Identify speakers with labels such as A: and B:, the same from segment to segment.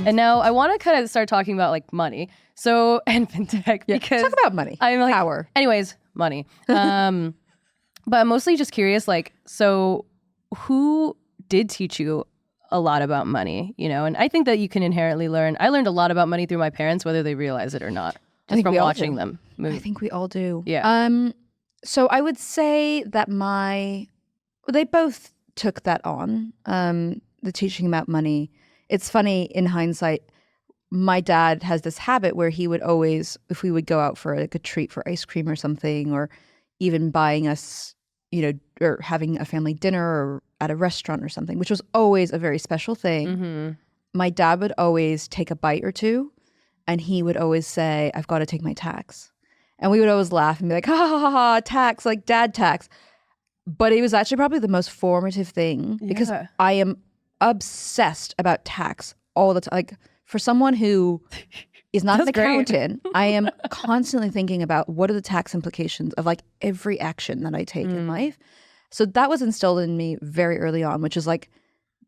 A: And now I want to kind of start talking about like money. So, and fintech, because
B: talk about money.
A: I'm like,
B: power.
A: Anyways, money. But I'm mostly just curious, like, so who did teach you a lot about money, you know? And I think that you can inherently learn. I learned a lot about money through my parents, whether they realize it or not, just from watching them move.
B: I think we all do.
A: Yeah.
B: So I would say that they both took that on, the teaching about money. It's funny in hindsight, my dad has this habit where he would always, if we would go out for like a treat for ice cream or something, or even buying us, you know, or having a family dinner or at a restaurant or something, which was always a very special thing. My dad would always take a bite or two and he would always say, I've got to take my tax. And we would always laugh and be like, ha ha ha ha, tax, like dad tax. But it was actually probably the most formative thing because I am obsessed about tax all the time. Like for someone who is not an accountant, I am constantly thinking about what are the tax implications of like every action that I take in life. So that was instilled in me very early on, which is like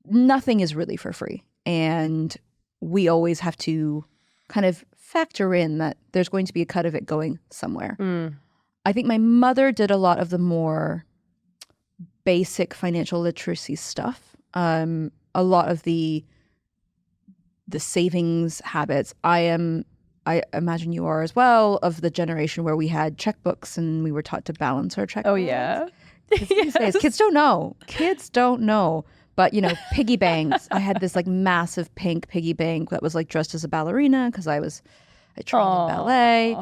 B: nothing is really for free. And we always have to kind of factor in that there's going to be a cut of it going somewhere. I think my mother did a lot of the more basic financial literacy stuff. A lot of the savings habits. I imagine you are as well, of the generation where we had checkbooks and we were taught to balance our checkbooks.
A: Oh yeah.
B: These days, kids don't know. But, you know, piggy banks. I had this like massive pink piggy bank that was like dressed as a ballerina because I trained in ballet.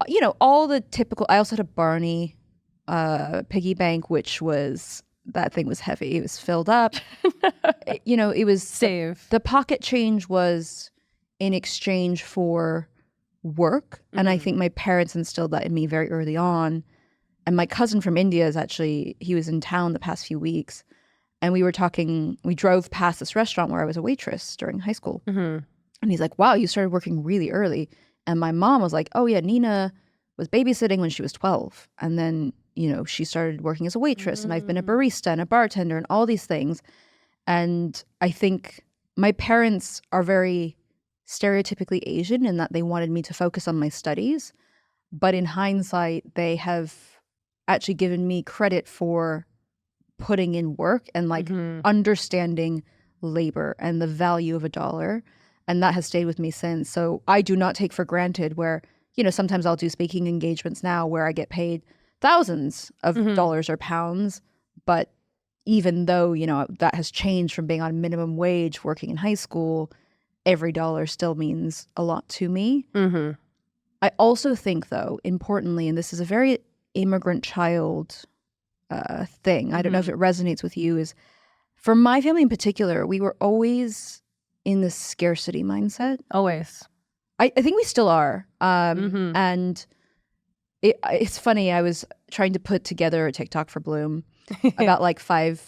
B: You know, all the typical. I also had a Barney piggy bank, which was, that thing was heavy. It was filled up. You know, it was
A: save.
B: The pocket change was in exchange for work. And I think my parents instilled that in me very early on. And my cousin from India he was in town the past few weeks. And we drove past this restaurant where I was a waitress during high school. And he's like, wow, you started working really early. And my mom was like, oh yeah, Nina was babysitting when she was 12. And then, you know, she started working as a waitress and I've been a barista and a bartender and all these things. And I think my parents are very stereotypically Asian in that they wanted me to focus on my studies. But in hindsight, they have actually given me credit for putting in work and like understanding labor and the value of a dollar. And that has stayed with me since. So I do not take for granted where, you know, sometimes I'll do speaking engagements now where I get paid thousands of dollars or pounds. But even though, you know, that has changed from being on minimum wage, working in high school, every dollar still means a lot to me. I also think, though, importantly, and this is a very immigrant child thing, I don't know if it resonates with you, is for my family in particular, we were always in this scarcity mindset.
A: Always.
B: I think we still are. And it's funny, I was trying to put together a TikTok for Bloom about like five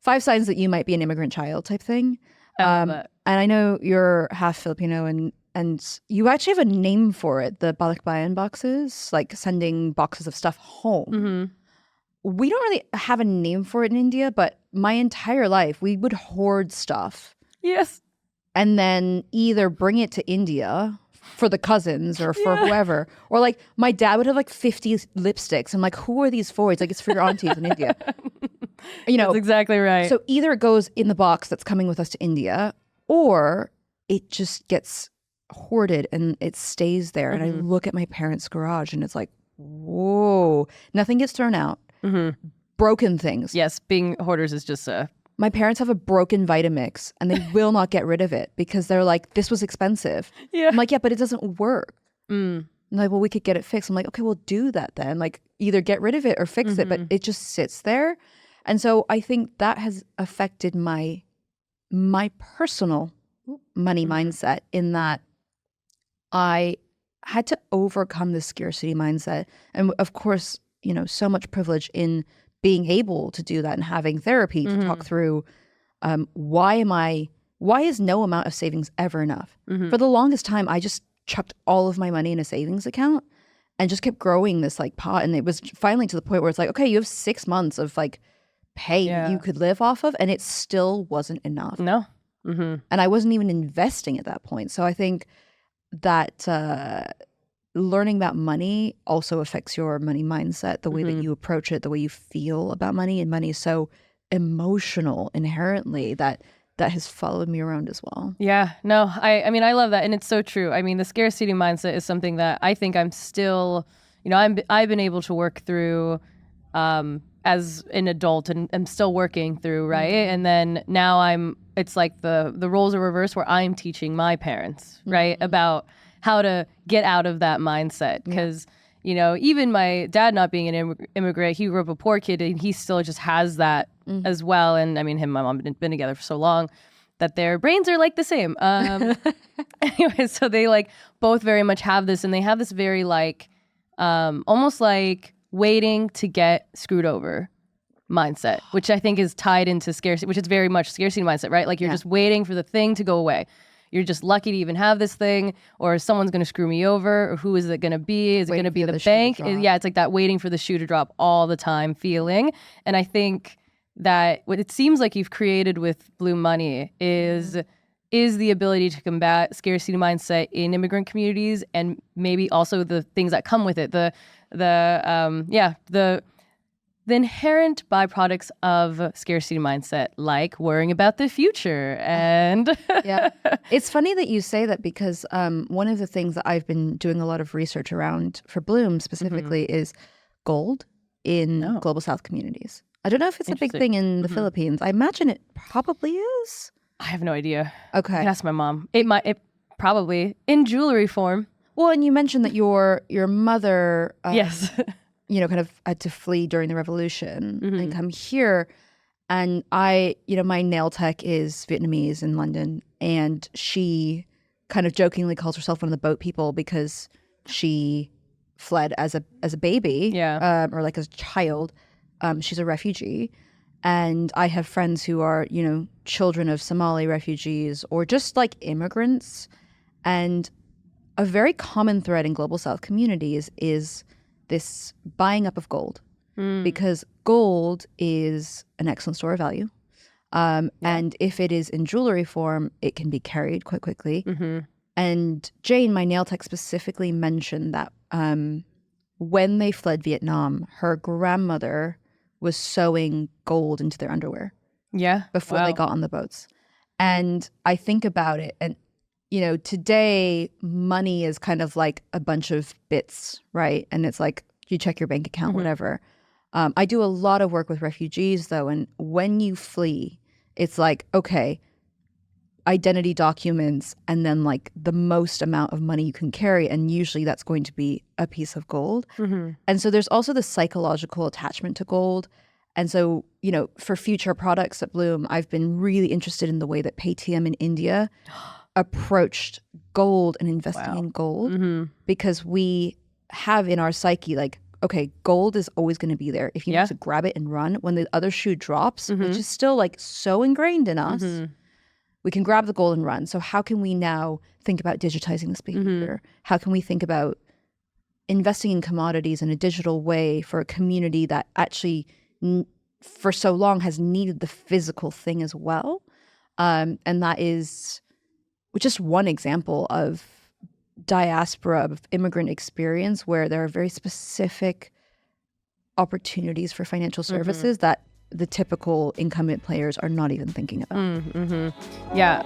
B: signs that you might be an immigrant child type thing. And I know you're half Filipino and you actually have a name for it, the balikbayan boxes, like sending boxes of stuff home. We don't really have a name for it in India, but my entire life we would hoard stuff.
A: Yes.
B: And then either bring it to India for the cousins or for whoever. Or like my dad would have like 50 lipsticks. I'm like, who are these for? It's like, it's for your aunties in India. You know,
A: that's exactly right.
B: So either it goes in the box that's coming with us to India or it just gets hoarded and it stays there. And I look at my parents' garage and it's like, whoa, nothing gets thrown out. Broken things.
A: Yes, being hoarders is just
B: my parents have a broken Vitamix and they will not get rid of it because they're like, this was expensive. I'm like, yeah, but it doesn't work. And like, well, we could get it fixed. I'm like, okay, we'll do that then. Like either get rid of it or fix it, but it just sits there. And so I think that has affected my personal money mindset in that I had to overcome the scarcity mindset. And of course, you know, so much privilege in being able to do that and having therapy to talk through why is no amount of savings ever enough? For the longest time, I just chucked all of my money in a savings account and just kept growing this like pot. And it was finally to the point where it's like, okay, you have 6 months of like pay that you could live off of, and it still wasn't enough.
A: No. Mm-hmm.
B: And I wasn't even investing at that point. So I think that learning about money also affects your money mindset, the way that you approach it, the way you feel about money. And money is so emotional inherently that has followed me around as well.
A: Yeah, no, I mean, I love that. And it's so true. I mean, the scarcity mindset is something that I think I'm still, I've been able to work through as an adult, and I'm still working through, right? And then now it's like the roles are reversed, where I'm teaching my parents, right, about how to get out of that mindset. Because, even my dad not being an immigrant, he grew up a poor kid, and he still just has that as well. And I mean, him and my mom have been together for so long that their brains are like the same. Anyway, so they like both very much have this, and they have this very like almost like waiting to get screwed over mindset, which I think is tied into scarcity, which is very much scarcity mindset, right? Like you're just waiting for the thing to go away. You're just lucky to even have this thing, or someone's going to screw me over, or who is it going to be? Is it going to be the bank? Yeah, it's like that waiting for the shoe to drop all the time feeling. And I think that what it seems like you've created with Blue Money is the ability to combat scarcity mindset in immigrant communities, and maybe also the things that come with it, the inherent byproducts of scarcity mindset, like worrying about the future. And
B: yeah, it's funny that you say that, because one of the things that I've been doing a lot of research around for Bloom specifically is gold in global South communities. I don't know if it's a big thing in the Philippines. I imagine it probably is.
A: I have no idea.
B: Okay.
A: I can ask my mom. It probably in jewelry form.
B: Well, and you mentioned that your mother,
A: yes,
B: kind of had to flee during the revolution and come here. And my nail tech is Vietnamese in London, and she kind of jokingly calls herself one of the boat people because she fled as a baby, or like as a child. She's a refugee. And I have friends who are, children of Somali refugees or just like immigrants. And a very common thread in global South communities is this buying up of gold, because gold is an excellent store of value. And if it is in jewelry form, it can be carried quite quickly. And Jane, my nail tech, specifically mentioned that when they fled Vietnam, her grandmother was sewing gold into their underwear before they got on the boats. And I think about it, and today money is kind of like a bunch of bits, right? And it's like you check your bank account, whatever. I do a lot of work with refugees though, and when you flee, it's like, okay, identity documents, and then like the most amount of money you can carry, and usually that's going to be a piece of gold. And so there's also the psychological attachment to gold. And so, for future products at Bloom, I've been really interested in the way that Paytm in India approached gold and investing in gold, because we have in our psyche like, okay, gold is always going to be there. If you need to grab it and run, when the other shoe drops, which is still like so ingrained in us, we can grab the gold and run. So how can we now think about digitizing this behavior? How can we think about investing in commodities in a digital way for a community that actually for so long has needed the physical thing as well? And that is just one example of diaspora, of immigrant experience, where there are very specific opportunities for financial services that the typical incumbent players are not even thinking about.
A: Yeah.